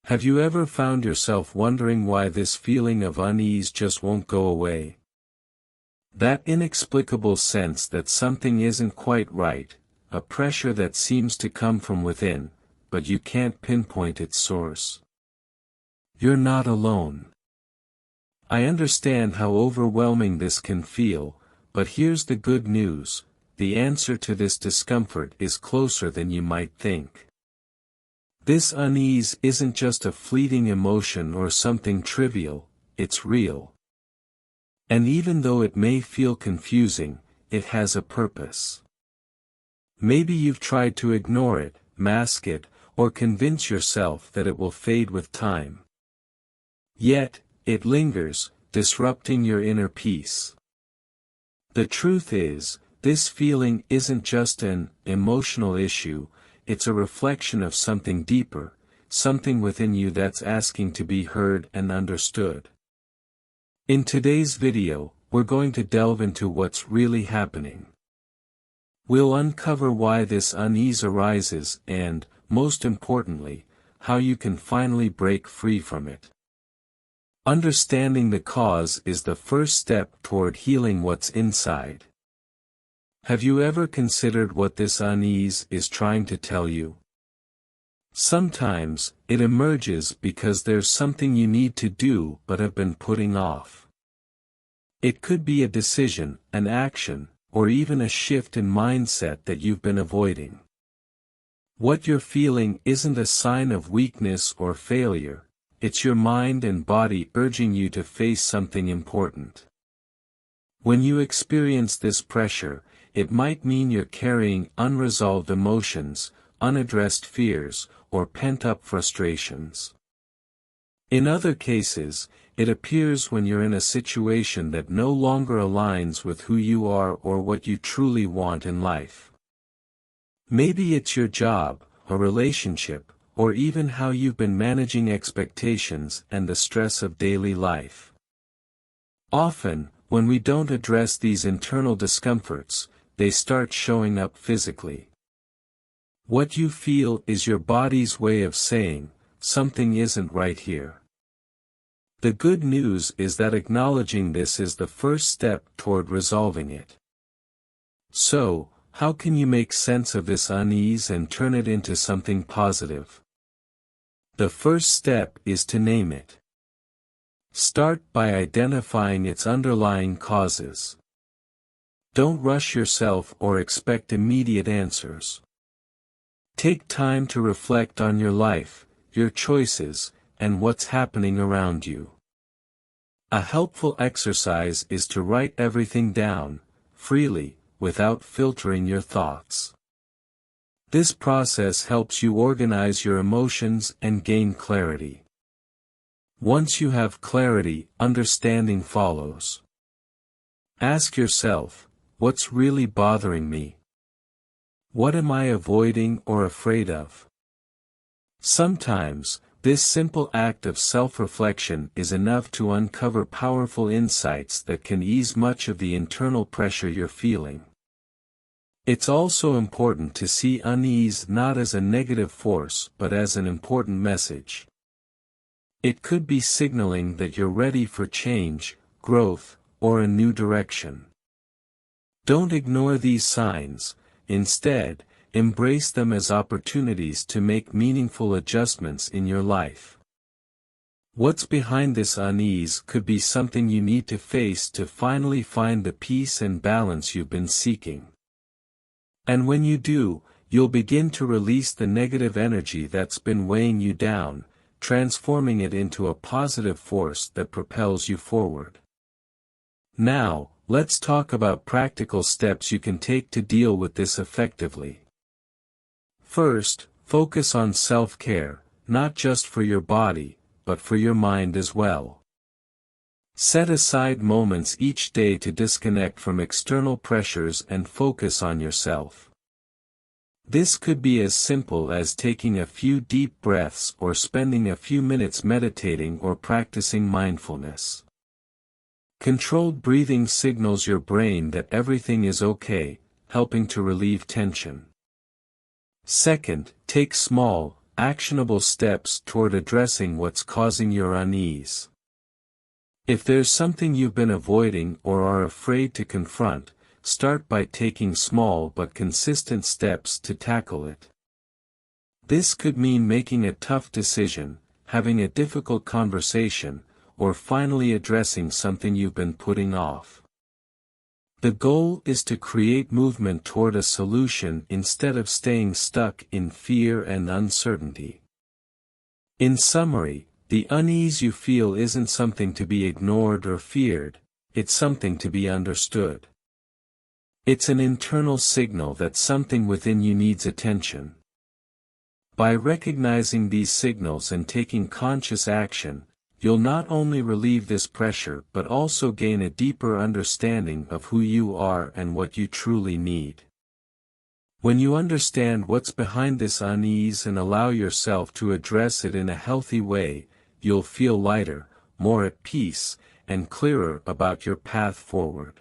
Have you ever found yourself wondering why this feeling of unease just won't go away? That inexplicable sense that something isn't quite right, a pressure that seems to come from within, but you can't pinpoint its source. You're not alone. I understand how overwhelming this can feel, but here's the good news: the answer to this discomfort is closer than you might think. This unease isn't just a fleeting emotion or something trivial, it's real. And even though it may feel confusing, it has a purpose. Maybe you've tried to ignore it, mask it, or convince yourself that it will fade with time. Yet, it lingers, disrupting your inner peace. The truth is, this feeling isn't just an emotional issue, it's a reflection of something deeper, something within you that's asking to be heard and understood. In today's video, we're going to delve into what's really happening. We'll uncover why this unease arises and, most importantly, how you can finally break free from it. Understanding the cause is the first step toward healing what's inside. Have you ever considered what this unease is trying to tell you? Sometimes, it emerges because there's something you need to do but have been putting off. It could be a decision, an action, or even a shift in mindset that you've been avoiding. What you're feeling isn't a sign of weakness or failure, it's your mind and body urging you to face something important. When you experience this pressure, it might mean you're carrying unresolved emotions, unaddressed fears, or pent-up frustrations. In other cases, it appears when you're in a situation that no longer aligns with who you are or what you truly want in life. Maybe it's your job, a relationship, or even how you've been managing expectations and the stress of daily life. Often, when we don't address these internal discomforts, they start showing up physically. What you feel is your body's way of saying, something isn't right here. The good news is that acknowledging this is the first step toward resolving it. So, how can you make sense of this unease and turn it into something positive? The first step is to name it. Start by identifying its underlying causes. Don't rush yourself or expect immediate answers. Take time to reflect on your life, your choices, and what's happening around you. A helpful exercise is to write everything down, freely, without filtering your thoughts. This process helps you organize your emotions and gain clarity. Once you have clarity, understanding follows. Ask yourself, what's really bothering me? What am I avoiding or afraid of? Sometimes, this simple act of self-reflection is enough to uncover powerful insights that can ease much of the internal pressure you're feeling. It's also important to see unease not as a negative force but as an important message. It could be signaling that you're ready for change, growth, or a new direction. Don't ignore these signs, instead, embrace them as opportunities to make meaningful adjustments in your life. What's behind this unease could be something you need to face to finally find the peace and balance you've been seeking. And when you do, you'll begin to release the negative energy that's been weighing you down, transforming it into a positive force that propels you forward. Now, let's talk about practical steps you can take to deal with this effectively. First, focus on self-care, not just for your body, but for your mind as well. Set aside moments each day to disconnect from external pressures and focus on yourself. This could be as simple as taking a few deep breaths or spending a few minutes meditating or practicing mindfulness. Controlled breathing signals your brain that everything is okay, helping to relieve tension. Second, take small, actionable steps toward addressing what's causing your unease. If there's something you've been avoiding or are afraid to confront, start by taking small but consistent steps to tackle it. This could mean making a tough decision, having a difficult conversation, or finally addressing something you've been putting off. The goal is to create movement toward a solution instead of staying stuck in fear and uncertainty. In summary, the unease you feel isn't something to be ignored or feared, it's something to be understood. It's an internal signal that something within you needs attention. By recognizing these signals and taking conscious action, you'll not only relieve this pressure but also gain a deeper understanding of who you are and what you truly need. When you understand what's behind this unease and allow yourself to address it in a healthy way, you'll feel lighter, more at peace, and clearer about your path forward.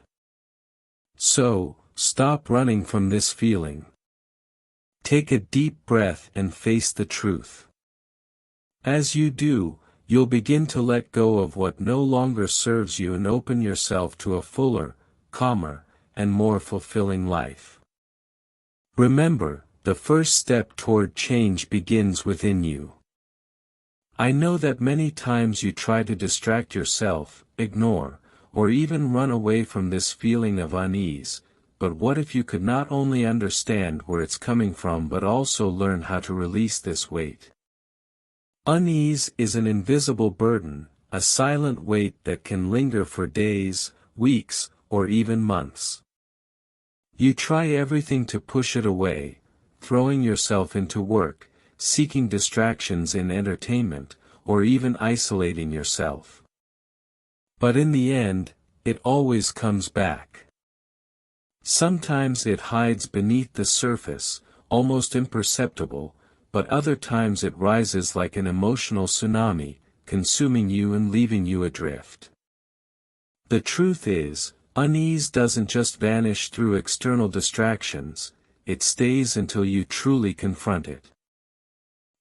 So, stop running from this feeling. Take a deep breath and face the truth. As you do, you'll begin to let go of what no longer serves you and open yourself to a fuller, calmer, and more fulfilling life. Remember, the first step toward change begins within you. I know that many times you try to distract yourself, ignore, or even run away from this feeling of unease, but what if you could not only understand where it's coming from but also learn how to release this weight? Unease is an invisible burden, a silent weight that can linger for days, weeks, or even months. You try everything to push it away, throwing yourself into work, seeking distractions in entertainment, or even isolating yourself. But in the end, it always comes back. Sometimes it hides beneath the surface, almost imperceptible, but other times it rises like an emotional tsunami, consuming you and leaving you adrift. The truth is, unease doesn't just vanish through external distractions, it stays until you truly confront it.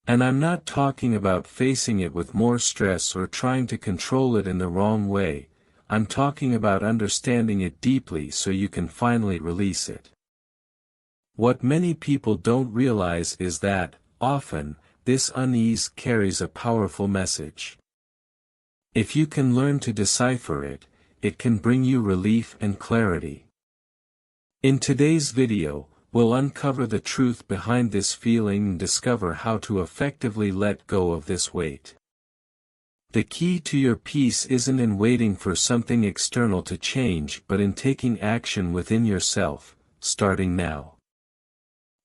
And I'm not talking about facing it with more stress or trying to control it in the wrong way, I'm talking about understanding it deeply so you can finally release it. What many people don't realize is that, often, this unease carries a powerful message. If you can learn to decipher it, it can bring you relief and clarity. In today's video, we'll uncover the truth behind this feeling and discover how to effectively let go of this weight. The key to your peace isn't in waiting for something external to change but in taking action within yourself, starting now.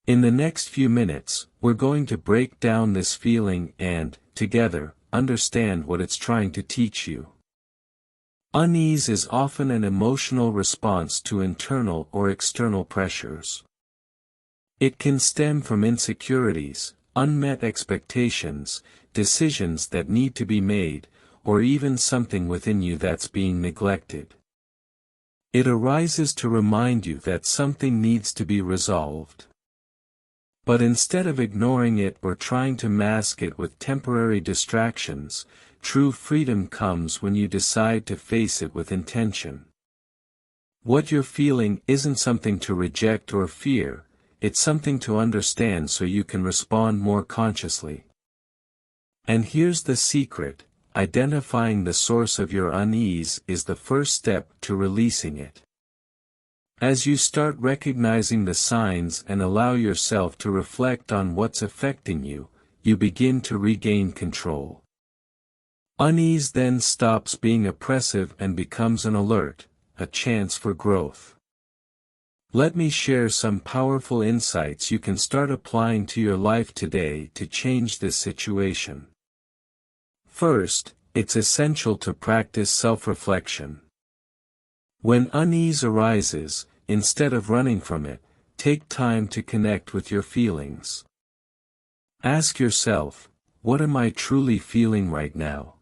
In the next few minutes, we're going to break down this feeling and, together, understand what it's trying to teach you. Unease is often an emotional response to internal or external pressures. It can stem from insecurities, unmet expectations, decisions that need to be made, or even something within you that's being neglected. It arises to remind you that something needs to be resolved. But instead of ignoring it or trying to mask it with temporary distractions, true freedom comes when you decide to face it with intention. What you're feeling isn't something to reject or fear, it's something to understand so you can respond more consciously. And here's the secret, identifying the source of your unease is the first step to releasing it. As you start recognizing the signs and allow yourself to reflect on what's affecting you, you begin to regain control. Unease then stops being oppressive and becomes an alert, a chance for growth. Let me share some powerful insights you can start applying to your life today to change this situation. First, it's essential to practice self-reflection. When unease arises, instead of running from it, take time to connect with your feelings. Ask yourself, what am I truly feeling right now?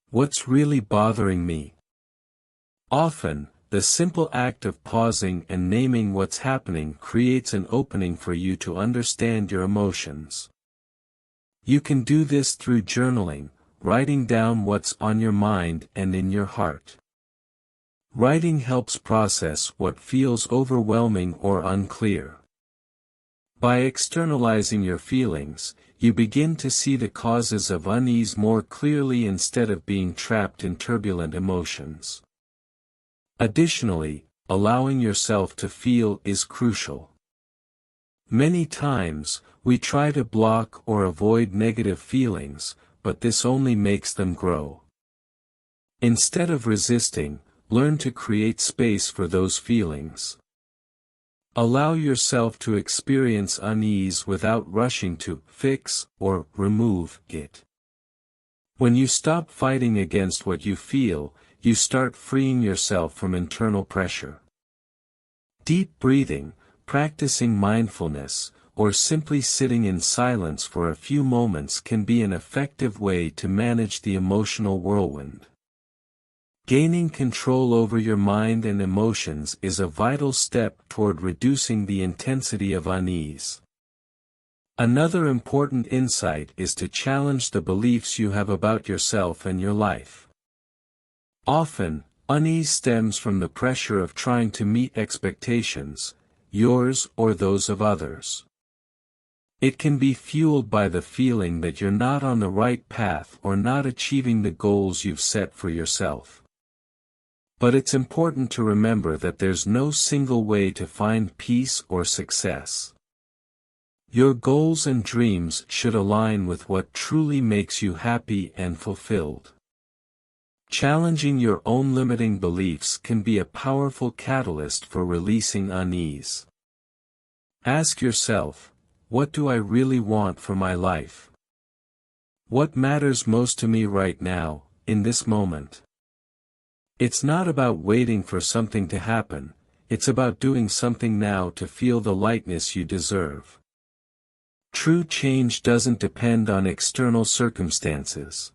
What's really bothering me? Often, the simple act of pausing and naming what's happening creates an opening for you to understand your emotions. You can do this through journaling, writing down what's on your mind and in your heart. Writing helps process what feels overwhelming or unclear. By externalizing your feelings, you begin to see the causes of unease more clearly instead of being trapped in turbulent emotions. Additionally, allowing yourself to feel is crucial. Many times, we try to block or avoid negative feelings, but this only makes them grow. Instead of resisting, learn to create space for those feelings. Allow yourself to experience unease without rushing to fix or remove it. When you stop fighting against what you feel, you start freeing yourself from internal pressure. Deep breathing, practicing mindfulness, or simply sitting in silence for a few moments can be an effective way to manage the emotional whirlwind. Gaining control over your mind and emotions is a vital step toward reducing the intensity of unease. Another important insight is to challenge the beliefs you have about yourself and your life. Often, unease stems from the pressure of trying to meet expectations, yours or those of others. It can be fueled by the feeling that you're not on the right path or not achieving the goals you've set for yourself. But it's important to remember that there's no single way to find peace or success. Your goals and dreams should align with what truly makes you happy and fulfilled. Challenging your own limiting beliefs can be a powerful catalyst for releasing unease. Ask yourself, what do I really want for my life? What matters most to me right now, in this moment? It's not about waiting for something to happen, it's about doing something now to feel the lightness you deserve. True change doesn't depend on external circumstances.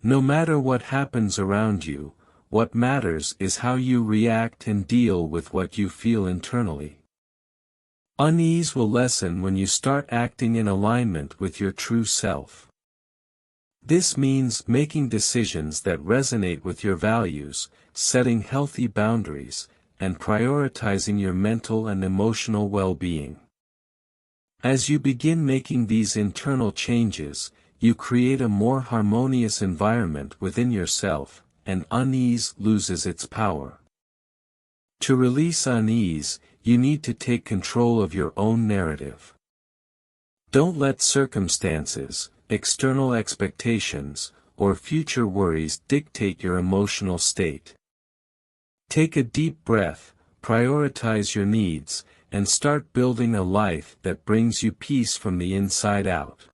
No matter what happens around you, what matters is how you react and deal with what you feel internally. Unease will lessen when you start acting in alignment with your true self. This means making decisions that resonate with your values, setting healthy boundaries, and prioritizing your mental and emotional well-being. As you begin making these internal changes, you create a more harmonious environment within yourself, and unease loses its power. To release unease, you need to take control of your own narrative. Don't let circumstances, external expectations, or future worries dictate your emotional state. Take a deep breath, prioritize your needs, and start building a life that brings you peace from the inside out.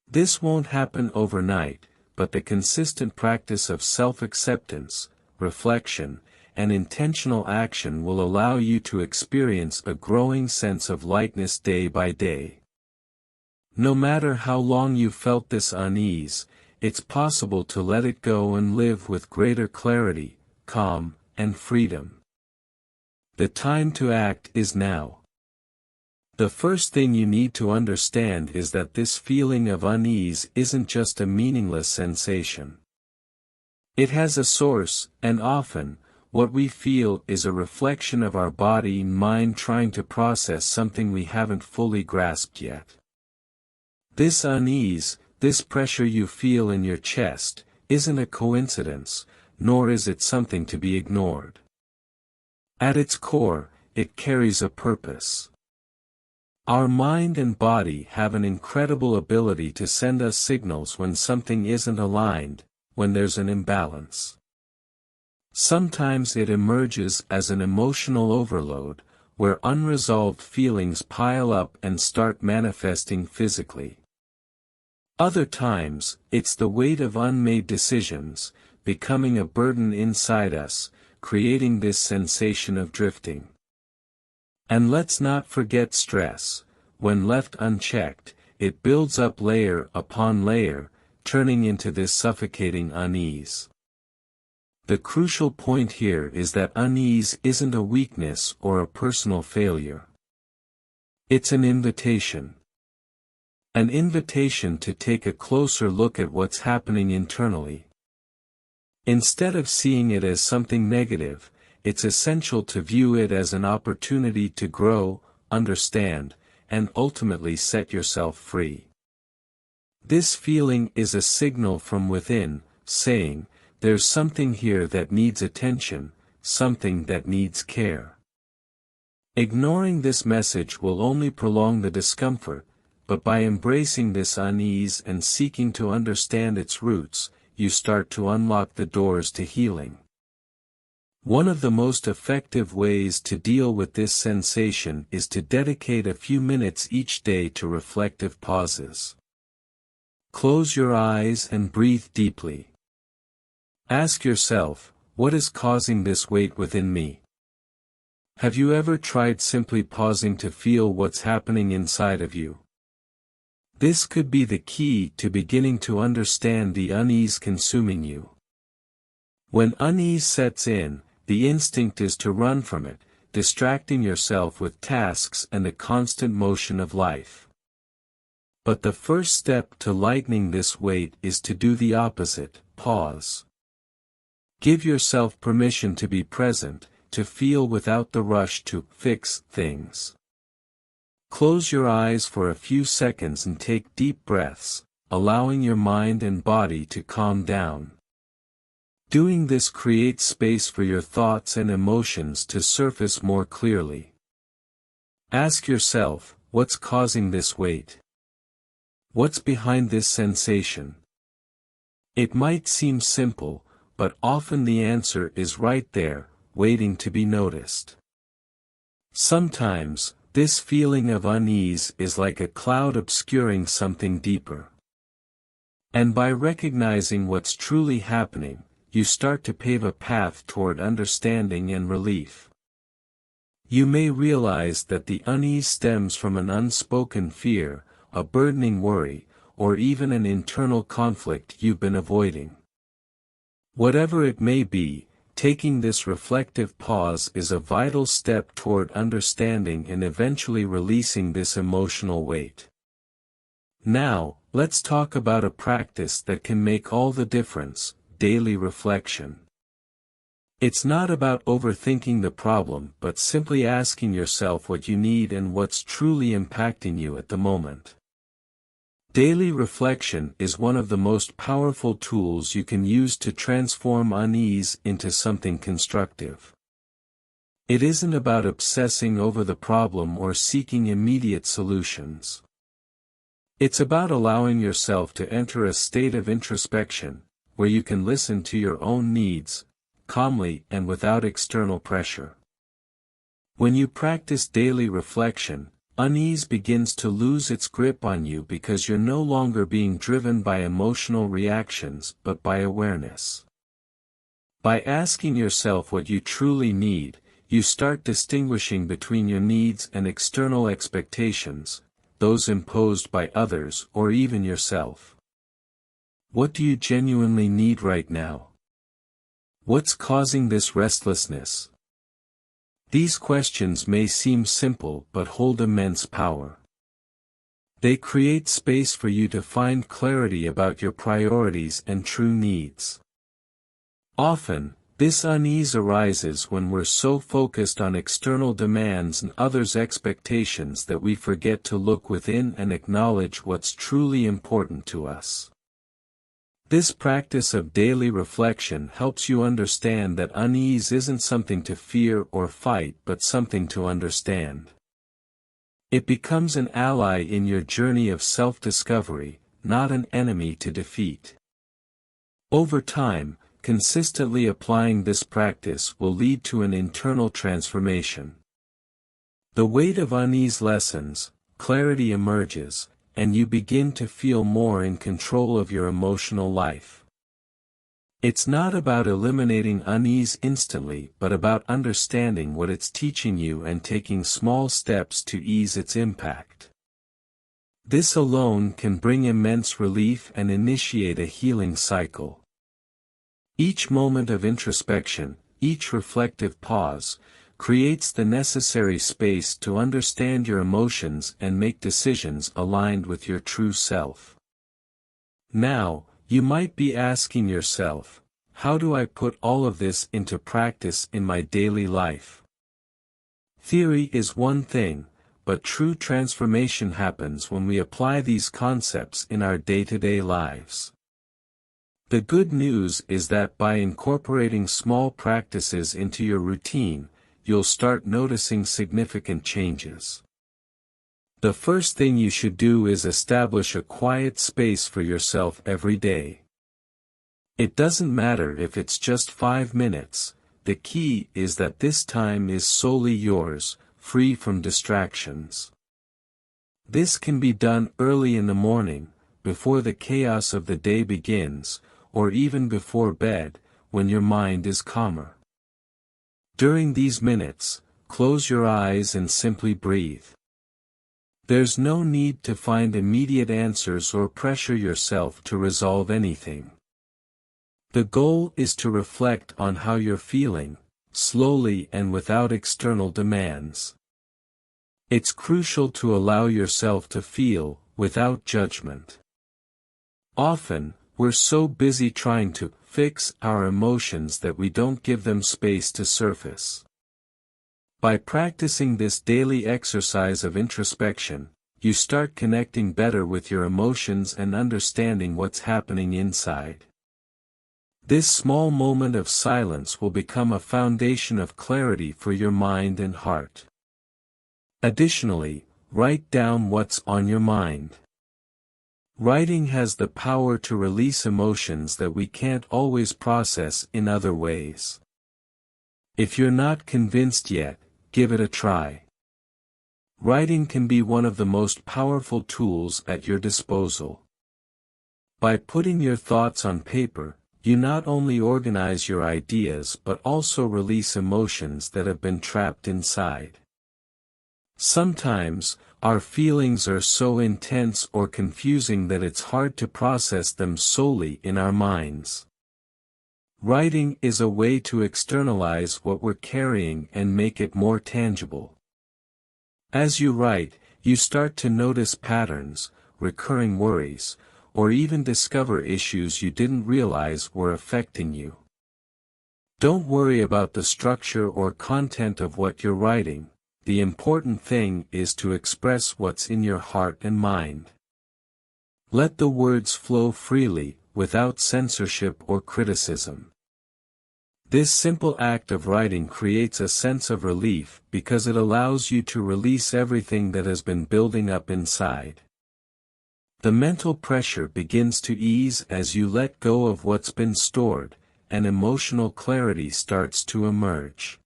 This won't happen overnight, but the consistent practice of self-acceptance, reflection, and intentional action will allow you to experience a growing sense of lightness day by day. No matter how long you've felt this unease, it's possible to let it go and live with greater clarity, calm, and freedom. The time to act is now. The first thing you need to understand is that this feeling of unease isn't just a meaningless sensation. It has a source, and often, what we feel is a reflection of our body and mind trying to process something we haven't fully grasped yet. This unease, this pressure you feel in your chest, isn't a coincidence, nor is it something to be ignored. At its core, it carries a purpose. Our mind and body have an incredible ability to send us signals when something isn't aligned, when there's an imbalance. Sometimes it emerges as an emotional overload, where unresolved feelings pile up and start manifesting physically. Other times, it's the weight of unmade decisions, becoming a burden inside us, creating this sensation of drifting. And let's not forget stress. When left unchecked, it builds up layer upon layer, turning into this suffocating unease. The crucial point here is that unease isn't a weakness or a personal failure. It's an invitation. An invitation to take a closer look at what's happening internally. Instead of seeing it as something negative, it's essential to view it as an opportunity to grow, understand, and ultimately set yourself free. This feeling is a signal from within, saying, there's something here that needs attention, something that needs care. Ignoring this message will only prolong the discomfort, but by embracing this unease and seeking to understand its roots, you start to unlock the doors to healing. One of the most effective ways to deal with this sensation is to dedicate a few minutes each day to reflective pauses. Close your eyes and breathe deeply. Ask yourself, what is causing this weight within me? Have you ever tried simply pausing to feel what's happening inside of you? This could be the key to beginning to understand the unease consuming you. When unease sets in, the instinct is to run from it, distracting yourself with tasks and the constant motion of life. But the first step to lightening this weight is to do the opposite, pause. Give yourself permission to be present, to feel without the rush to fix things. Close your eyes for a few seconds and take deep breaths, allowing your mind and body to calm down. Doing this creates space for your thoughts and emotions to surface more clearly. Ask yourself, what's causing this weight? What's behind this sensation? It might seem simple, but often the answer is right there, waiting to be noticed. Sometimes, this feeling of unease is like a cloud obscuring something deeper. And by recognizing what's truly happening, you start to pave a path toward understanding and relief. You may realize that the unease stems from an unspoken fear, a burdening worry, or even an internal conflict you've been avoiding. Whatever it may be, taking this reflective pause is a vital step toward understanding and eventually releasing this emotional weight. Now, let's talk about a practice that can make all the difference: daily reflection. It's not about overthinking the problem but simply asking yourself what you need and what's truly impacting you at the moment. Daily reflection is one of the most powerful tools you can use to transform unease into something constructive. It isn't about obsessing over the problem or seeking immediate solutions. It's about allowing yourself to enter a state of introspection, where you can listen to your own needs, calmly and without external pressure. When you practice daily reflection, unease begins to lose its grip on you because you're no longer being driven by emotional reactions but by awareness. By asking yourself what you truly need, you start distinguishing between your needs and external expectations, those imposed by others or even yourself. What do you genuinely need right now? What's causing this restlessness? These questions may seem simple but hold immense power. They create space for you to find clarity about your priorities and true needs. Often, this unease arises when we're so focused on external demands and others' expectations that we forget to look within and acknowledge what's truly important to us. This practice of daily reflection helps you understand that unease isn't something to fear or fight but something to understand. It becomes an ally in your journey of self-discovery, not an enemy to defeat. Over time, consistently applying this practice will lead to an internal transformation. The weight of unease lessens, clarity emerges, and you begin to feel more in control of your emotional life. It's not about eliminating unease instantly but about understanding what it's teaching you and taking small steps to ease its impact. This alone can bring immense relief and initiate a healing cycle. Each moment of introspection, each reflective pause, creates the necessary space to understand your emotions and make decisions aligned with your true self. Now, you might be asking yourself, how do I put all of this into practice in my daily life? Theory is one thing, but true transformation happens when we apply these concepts in our day-to-day lives. The good news is that by incorporating small practices into your routine, you'll start noticing significant changes. The first thing you should do is establish a quiet space for yourself every day. It doesn't matter if it's just 5 minutes, the key is that this time is solely yours, free from distractions. This can be done early in the morning, before the chaos of the day begins, or even before bed, when your mind is calmer. During these minutes, close your eyes and simply breathe. There's no need to find immediate answers or pressure yourself to resolve anything. The goal is to reflect on how you're feeling, slowly and without external demands. It's crucial to allow yourself to feel, without judgment. Often, we're so busy trying to fix our emotions that we don't give them space to surface. By practicing this daily exercise of introspection, you start connecting better with your emotions and understanding what's happening inside. This small moment of silence will become a foundation of clarity for your mind and heart. Additionally, write down what's on your mind. Writing has the power to release emotions that we can't always process in other ways. If you're not convinced yet, give it a try. Writing can be one of the most powerful tools at your disposal. By putting your thoughts on paper, you not only organize your ideas but also release emotions that have been trapped inside. Sometimes, our feelings are so intense or confusing that it's hard to process them solely in our minds. Writing is a way to externalize what we're carrying and make it more tangible. As you write, you start to notice patterns, recurring worries, or even discover issues you didn't realize were affecting you. Don't worry about the structure or content of what you're writing. The important thing is to express what's in your heart and mind. Let the words flow freely, without censorship or criticism. This simple act of writing creates a sense of relief because it allows you to release everything that has been building up inside. The mental pressure begins to ease as you let go of what's been stored, and emotional clarity starts to emerge.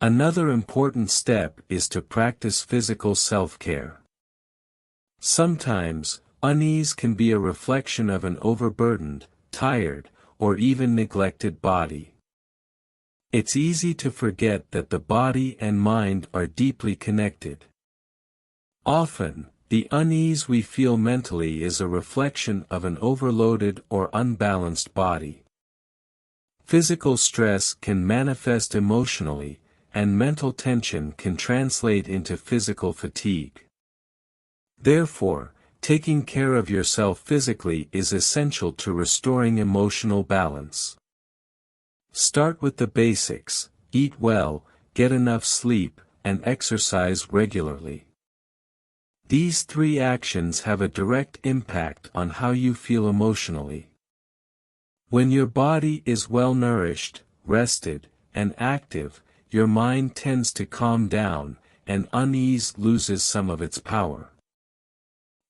Another important step is to practice physical self-care. Sometimes, unease can be a reflection of an overburdened, tired, or even neglected body. It's easy to forget that the body and mind are deeply connected. Often, the unease we feel mentally is a reflection of an overloaded or unbalanced body. Physical stress can manifest emotionally, and mental tension can translate into physical fatigue. Therefore, taking care of yourself physically is essential to restoring emotional balance. Start with the basics: eat well, get enough sleep, and exercise regularly. These 3 actions have a direct impact on how you feel emotionally. When your body is well nourished, rested, and active, your mind tends to calm down, and unease loses some of its power.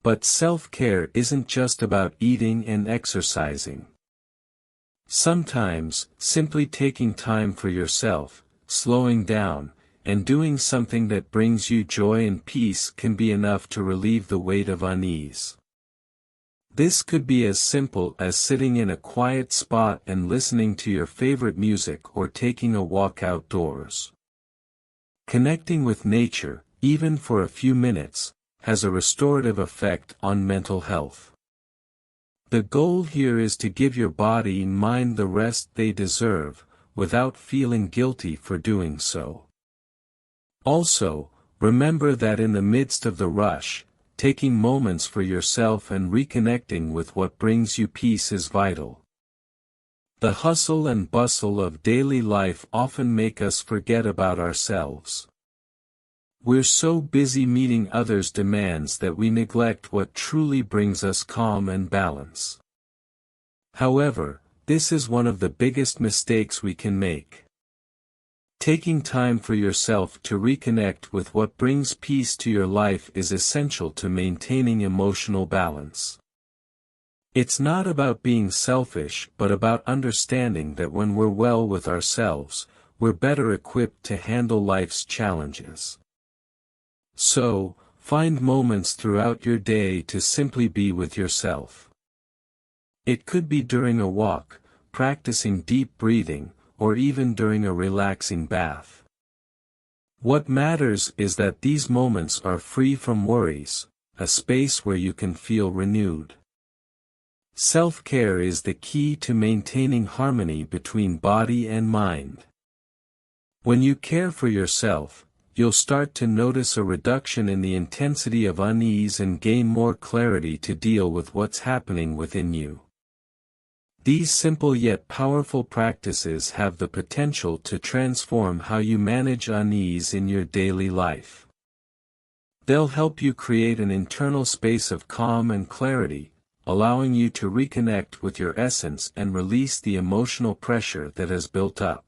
But self-care isn't just about eating and exercising. Sometimes, simply taking time for yourself, slowing down, and doing something that brings you joy and peace can be enough to relieve the weight of unease. This could be as simple as sitting in a quiet spot and listening to your favorite music or taking a walk outdoors. Connecting with nature, even for a few minutes, has a restorative effect on mental health. The goal here is to give your body and mind the rest they deserve, without feeling guilty for doing so. Also, remember that in the midst of the rush, taking moments for yourself and reconnecting with what brings you peace is vital. The hustle and bustle of daily life often make us forget about ourselves. We're so busy meeting others' demands that we neglect what truly brings us calm and balance. However, this is one of the biggest mistakes we can make. Taking time for yourself to reconnect with what brings peace to your life is essential to maintaining emotional balance. It's not about being selfish but about understanding that when we're well with ourselves, we're better equipped to handle life's challenges. So, find moments throughout your day to simply be with yourself. It could be during a walk, practicing deep breathing, or even during a relaxing bath. What matters is that these moments are free from worries, a space where you can feel renewed. Self-care is the key to maintaining harmony between body and mind. When you care for yourself, you'll start to notice a reduction in the intensity of unease and gain more clarity to deal with what's happening within you. These simple yet powerful practices have the potential to transform how you manage unease in your daily life. They'll help you create an internal space of calm and clarity, allowing you to reconnect with your essence and release the emotional pressure that has built up.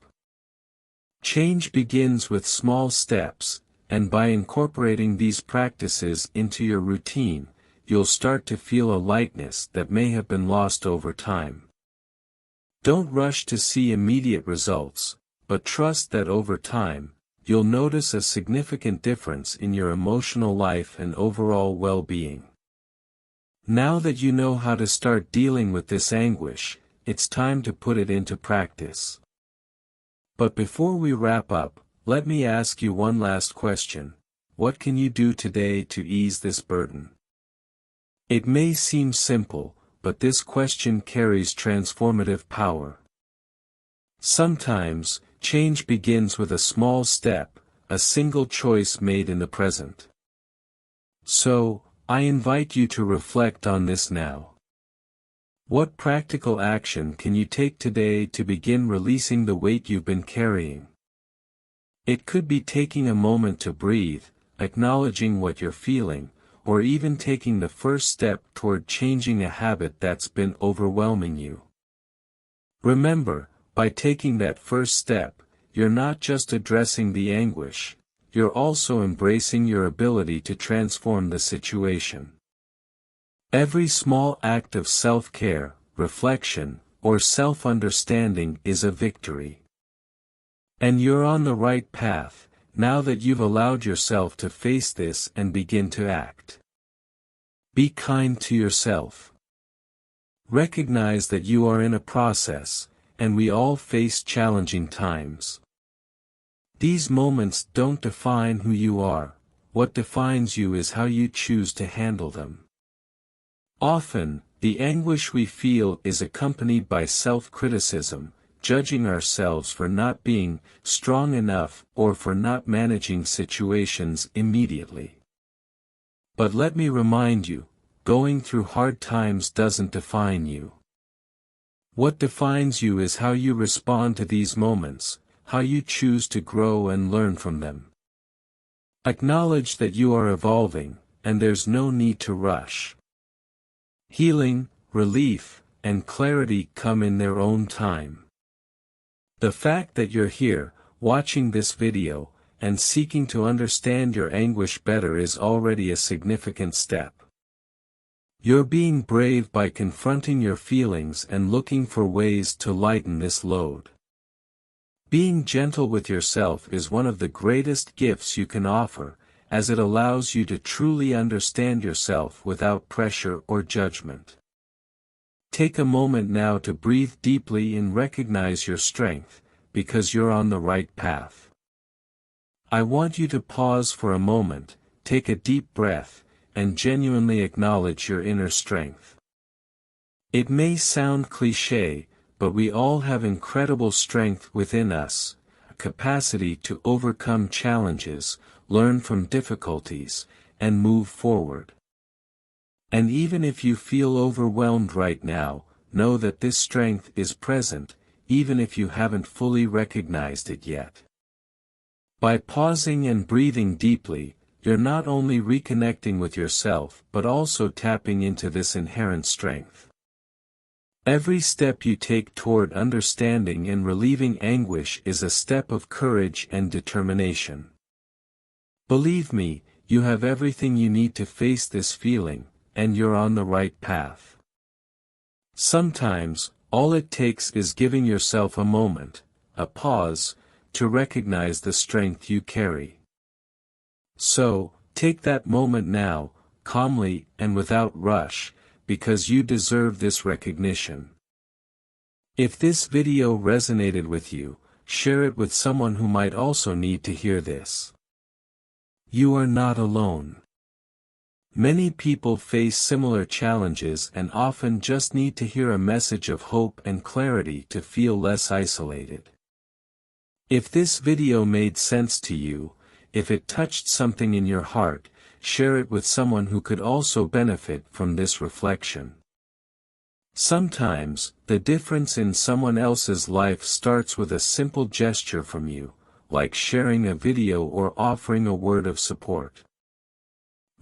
Change begins with small steps, and by incorporating these practices into your routine, you'll start to feel a lightness that may have been lost over time. Don't rush to see immediate results, but trust that over time, you'll notice a significant difference in your emotional life and overall well-being. Now that you know how to start dealing with this anguish, it's time to put it into practice. But before we wrap up, let me ask you one last question. What can you do today to ease this burden? It may seem simple, but this question carries transformative power. Sometimes, change begins with a small step, a single choice made in the present. So, I invite you to reflect on this now. What practical action can you take today to begin releasing the weight you've been carrying? It could be taking a moment to breathe, acknowledging what you're feeling, or even taking the first step toward changing a habit that's been overwhelming you. Remember, by taking that first step, you're not just addressing the anguish, you're also embracing your ability to transform the situation. Every small act of self-care, reflection, or self-understanding is a victory. And you're on the right path, now that you've allowed yourself to face this and begin to act. Be kind to yourself. Recognize that you are in a process, and we all face challenging times. These moments don't define who you are, what defines you is how you choose to handle them. Often, the anguish we feel is accompanied by self-criticism, judging ourselves for not being strong enough or for not managing situations immediately. But let me remind you, going through hard times doesn't define you. What defines you is how you respond to these moments, how you choose to grow and learn from them. Acknowledge that you are evolving, and there's no need to rush. Healing, relief, and clarity come in their own time. The fact that you're here, watching this video, and seeking to understand your anguish better is already a significant step. You're being brave by confronting your feelings and looking for ways to lighten this load. Being gentle with yourself is one of the greatest gifts you can offer, as it allows you to truly understand yourself without pressure or judgment. Take a moment now to breathe deeply and recognize your strength, because you're on the right path. I want you to pause for a moment, take a deep breath, and genuinely acknowledge your inner strength. It may sound cliché, but we all have incredible strength within us, a capacity to overcome challenges, learn from difficulties, and move forward. And even if you feel overwhelmed right now, know that this strength is present, even if you haven't fully recognized it yet. By pausing and breathing deeply, you're not only reconnecting with yourself but also tapping into this inherent strength. Every step you take toward understanding and relieving anguish is a step of courage and determination. Believe me, you have everything you need to face this feeling, and you're on the right path. Sometimes, all it takes is giving yourself a moment, a pause, to recognize the strength you carry. So, take that moment now, calmly and without rush, because you deserve this recognition. If this video resonated with you, share it with someone who might also need to hear this. You are not alone. Many people face similar challenges and often just need to hear a message of hope and clarity to feel less isolated. If this video made sense to you, if it touched something in your heart, share it with someone who could also benefit from this reflection. Sometimes, the difference in someone else's life starts with a simple gesture from you, like sharing a video or offering a word of support.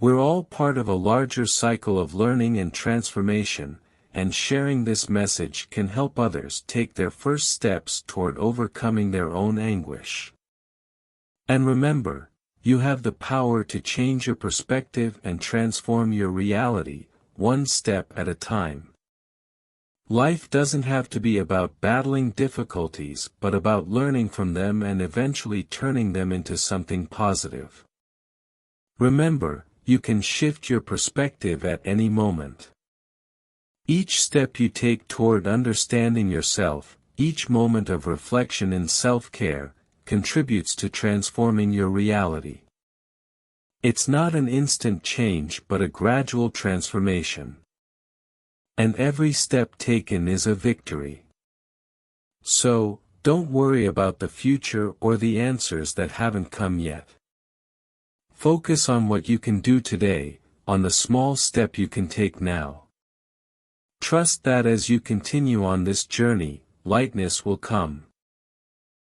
We're all part of a larger cycle of learning and transformation, and sharing this message can help others take their first steps toward overcoming their own anguish. And remember, you have the power to change your perspective and transform your reality, one step at a time. Life doesn't have to be about battling difficulties but about learning from them and eventually turning them into something positive. Remember, you can shift your perspective at any moment. Each step you take toward understanding yourself, each moment of reflection and self-care, contributes to transforming your reality. It's not an instant change but a gradual transformation. And every step taken is a victory. So, don't worry about the future or the answers that haven't come yet. Focus on what you can do today, on the small step you can take now. Trust that as you continue on this journey, lightness will come.